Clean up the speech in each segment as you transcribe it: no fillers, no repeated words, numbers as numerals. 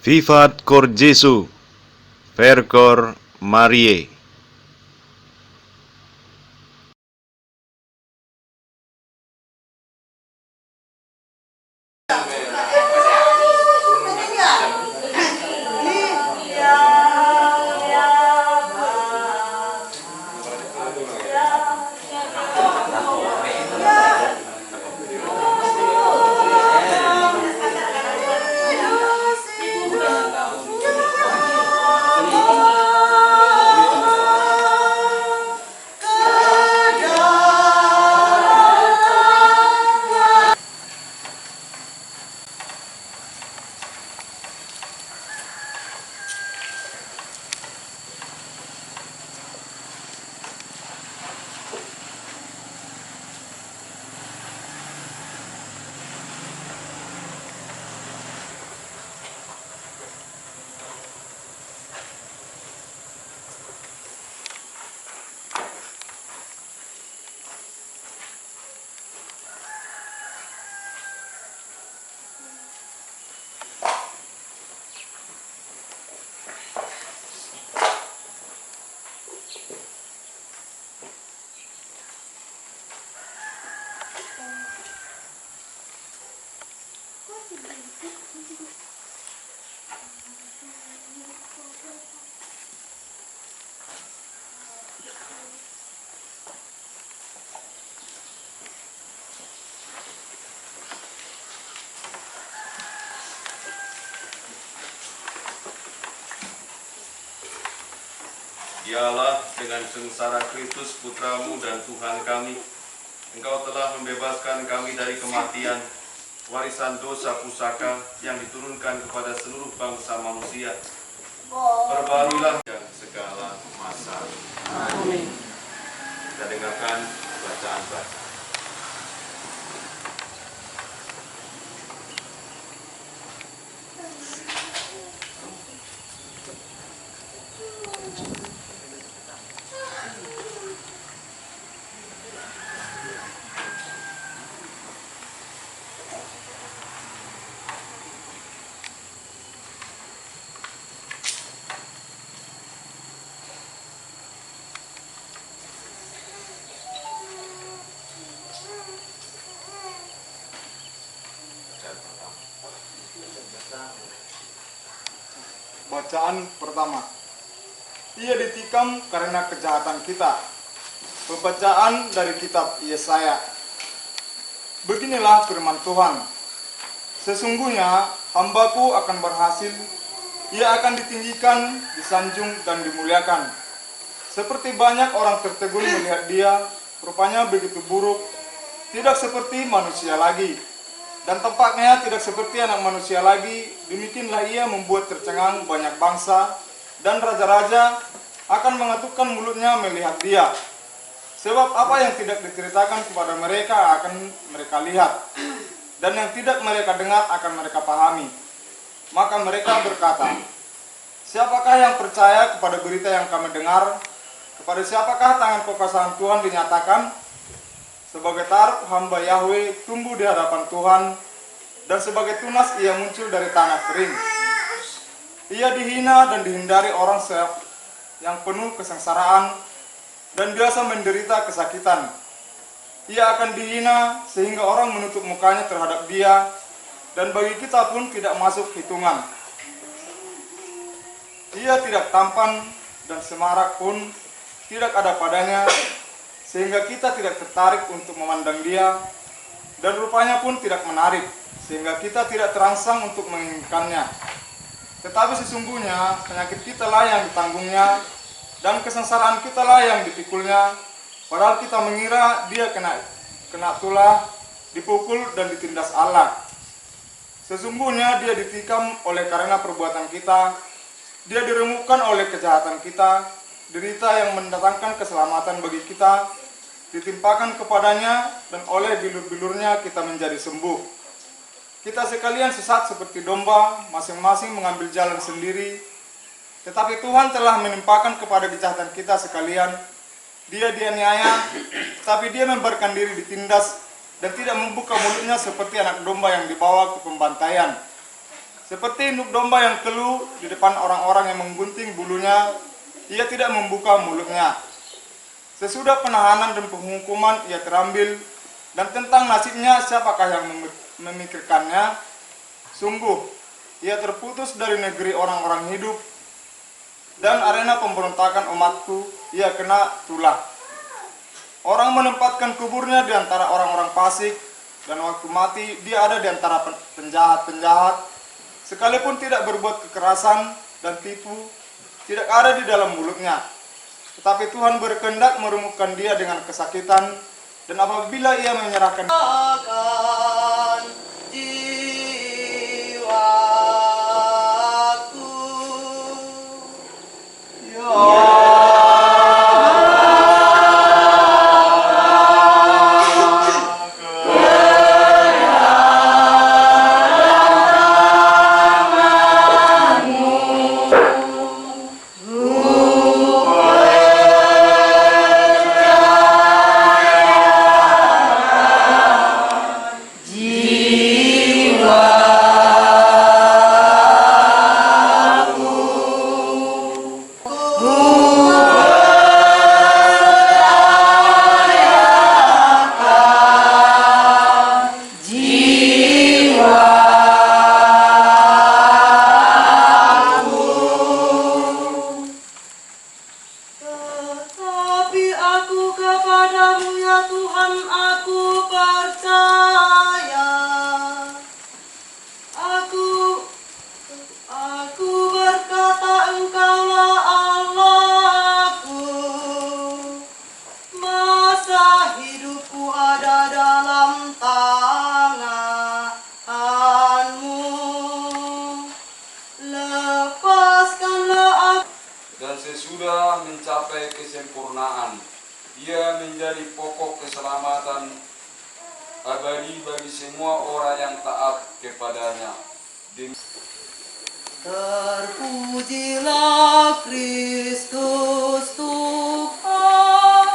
Vivat cor Jesu, Vercor Mariae. Dialah dengan sengsara Kristus Putramu dan Tuhan kami, Engkau telah membebaskan kami dari kematian, warisan dosa pusaka yang diturunkan kepada seluruh bangsa manusia. Perbaruilah yang segala masa. Amin. Kita dengarkan bacaan bacaan. Bacaan pertama. Ia ditikam karena kejahatan kita. Pembacaan dari kitab Yesaya. Beginilah firman Tuhan. Sesungguhnya hambaku akan berhasil, ia akan ditinggikan, disanjung dan dimuliakan. Seperti banyak orang tertegun melihat dia, rupanya begitu buruk, tidak seperti manusia lagi. Dan tampaknya tidak seperti anak manusia lagi, demikianlah ia membuat tercengang banyak bangsa, dan raja-raja akan mengatukkan mulutnya melihat dia. Sebab apa yang tidak diceritakan kepada mereka akan mereka lihat, dan yang tidak mereka dengar akan mereka pahami. Maka mereka berkata, siapakah yang percaya kepada berita yang kami dengar? Kepada siapakah tangan kekuasaan Tuhan dinyatakan? Sebagai taruk hamba Yahweh tumbuh di hadapan Tuhan, dan sebagai tunas ia muncul dari tanah kering. Ia dihina dan dihindari orang yang penuh kesengsaraan dan biasa menderita kesakitan. Ia akan dihina sehingga orang menutup mukanya terhadap dia, dan bagi kita pun tidak masuk hitungan. Ia tidak tampan dan semarak pun tidak ada padanya, sehingga kita tidak tertarik untuk memandang dia, dan rupanya pun tidak menarik, sehingga kita tidak terangsang untuk menginginkannya. Tetapi sesungguhnya penyakit kita lah yang ditanggungnya, dan kesengsaraan kita lah yang dipikulnya, padahal kita mengira dia kena tulah, dipukul dan ditindas Allah. Sesungguhnya dia ditikam oleh karena perbuatan kita, dia diremukkan oleh kejahatan kita, derita yang mendatangkan keselamatan bagi kita ditimpakan kepadanya, dan oleh bilur-bilurnya kita menjadi sembuh. Kita sekalian sesat seperti domba, masing-masing mengambil jalan sendiri. Tetapi Tuhan telah menimpakan kepada kejahatan kita sekalian. Dia dianiaya, tapi dia membiarkan diri ditindas, dan tidak membuka mulutnya seperti anak domba yang dibawa ke pembantaian. Seperti induk domba yang keluh di depan orang-orang yang menggunting bulunya, ia tidak membuka mulutnya. Sesudah penahanan dan penghukuman ia terambil, dan tentang nasibnya siapakah yang memikirkannya? Sungguh, ia terputus dari negeri orang-orang hidup, dan arena pemberontakan umatku ia kena tulah. Orang menempatkan kuburnya di antara orang-orang fasik, dan waktu mati dia ada di antara penjahat-penjahat. Sekalipun tidak berbuat kekerasan dan tipu, tidak ada di dalam mulutnya. Tetapi Tuhan berkehendak meremukkan dia dengan kesakitan, dan apabila ia menyerahkan akan jiwaku, tetapi aku kepadamu ya Tuhan, aku percaya. Aku berkata, Engkaulah Allahku. Masa hidupku ada dalam tangan-Mu. Lepaskanlah aku. Dan sesudah mencapai kesempurnaan, ia menjadi pokok keselamatan abadi bagi semua orang yang taat kepadanya. Terpujilah Kristus Tuhan,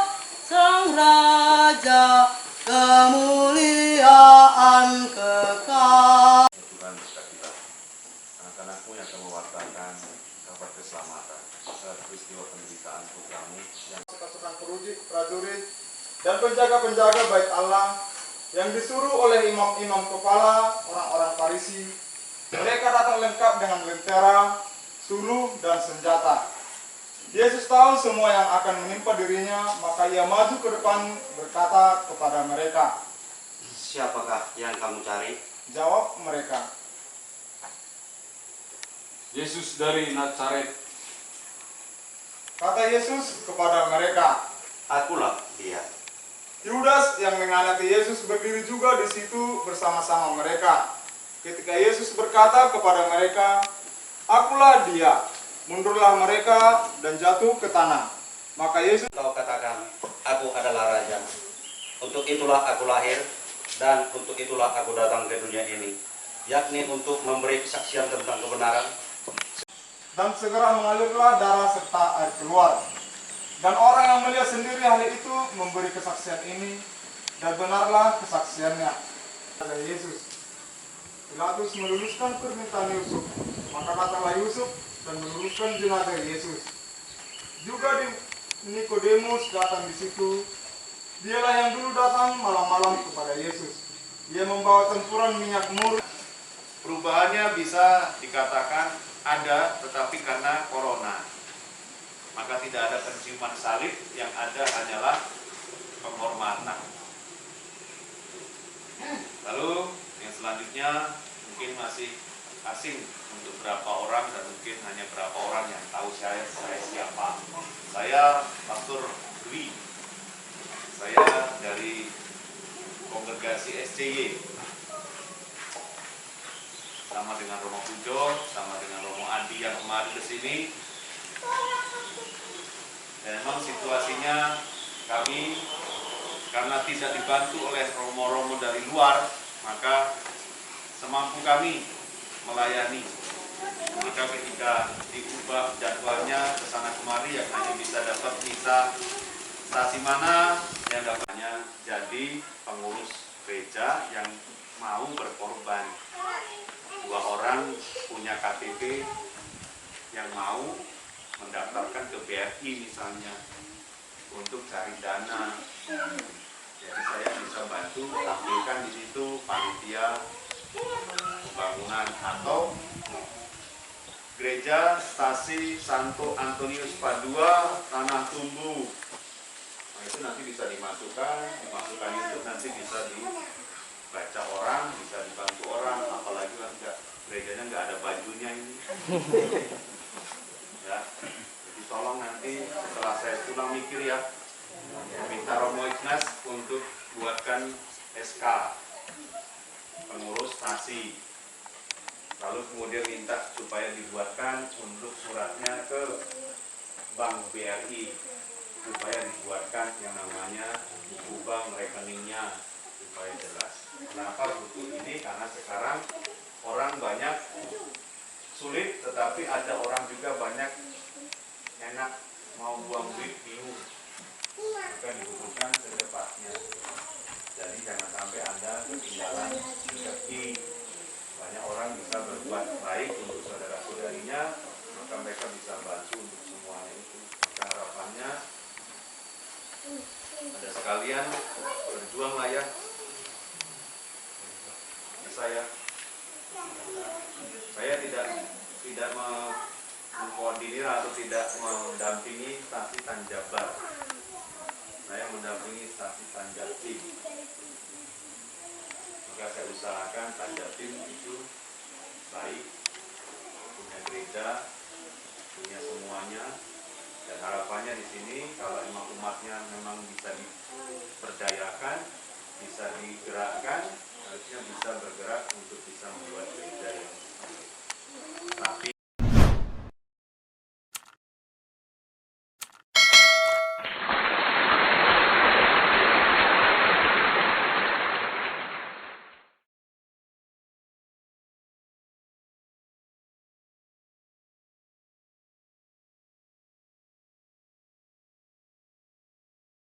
Sang Raja, kemuliaan kekal. Tuhan dekat kita. Anak-anakmu yang akan mewartakan kabar keselamatan saat peristiwa penderitaan putramu yang pasukan prajurit dan penjaga-penjaga bait Allah yang disuruh oleh imam-imam kepala orang-orang Farisi. Mereka datang lengkap dengan lentera, suluh, dan senjata. Yesus tahu semua yang akan menimpa dirinya, maka ia maju ke depan berkata kepada mereka. Siapakah yang kamu cari? Jawab mereka, Yesus dari Nazaret. kata Yesus kepada mereka. Akulah dia. Yudas yang mengkhianati Yesus berdiri juga di situ bersama-sama mereka. Ketika Yesus berkata kepada mereka, "Akulah dia," mundurlah mereka dan jatuh ke tanah. Maka Yesus Kau katakan, aku adalah Raja. Untuk itulah aku lahir, dan untuk itulah aku datang ke dunia ini, yakni untuk memberi kesaksian tentang kebenaran. dan segera mengalirlah darah serta air keluar. Dan orang yang melihat sendiri hal itu memberi kesaksian ini, dan benarlah kesaksiannya. Ada Yesus. Pilatus meluluskan permintaan Yusuf, maka datanglah Yusuf dan meluluskan jenazah Yesus. Juga Nikodemus datang di situ. Dialah yang dulu datang malam-malam kepada Yesus. Ia membawa campuran minyak murni. perubahannya bisa dikatakan ada, tetapi karena corona. Maka tidak ada penciuman salib, yang ada hanyalah penghormatan. Lalu yang selanjutnya mungkin masih asing untuk berapa orang, dan mungkin hanya berapa orang yang tahu saya siapa. Saya Pastor Dwi. Saya dari kongregasi SCY. Sama dengan Romo Pujo, sama dengan Romo Adi yang kemarin ke sini. Dan memang situasinya kami karena tidak dibantu oleh romo-romo dari luar, maka semampu kami melayani. Maka ketika diubah jadwalnya ke sana kemari, yang hanya bisa dapat misa stasi mana yang dapatnya jadi pengurus gereja yang mau berkorban. 2 orang punya KTP yang mau mendaftarkan ke BRI misalnya untuk cari dana. Jadi saya bisa bantu tampilkan di situ panitia pembangunan, atau Gereja Stasi Santo Antonius Padua Tanah Tumbu. Nah, itu nanti bisa dimasukkan itu nanti bisa dibaca orang, bisa dibantu orang, apalagi gerejanya nggak ada bajunya ini. Ya, jadi tolong nanti setelah saya pulang mikir ya, minta Romo Ignas untuk buatkan SK pengurus stasi. Lalu kemudian minta supaya dibuatkan untuk suratnya ke Bank BRI, supaya dibuatkan yang namanya buku bank rekeningnya supaya jelas. Kenapa butuh ini? Karena sekarang orang banyak sulit, tetapi ada orang juga banyak enak mau buang duit bingung. Maka dibutuhkan secepatnya. Jadi jangan sampai Anda ketinggalan rezeki. Banyak orang bisa berbuat baik untuk saudara-saudarinya, maka mereka bisa bantu untuk semuanya itu. Maka harapannya ada sekalian berjuanglah ya. Saya tidak mengkoordinir atau tidak mendampingi stasi Tanjabar. Saya mendampingi stasi Tanjatim. Maka saya usahakan Tanjatim itu baik, punya gereja, punya semuanya, dan harapannya di sini kalau memang umatnya memang bisa diberdayakan, bisa digerakkan, harusnya bisa bergerak untuk bisa membuat gereja yang baik. Tapi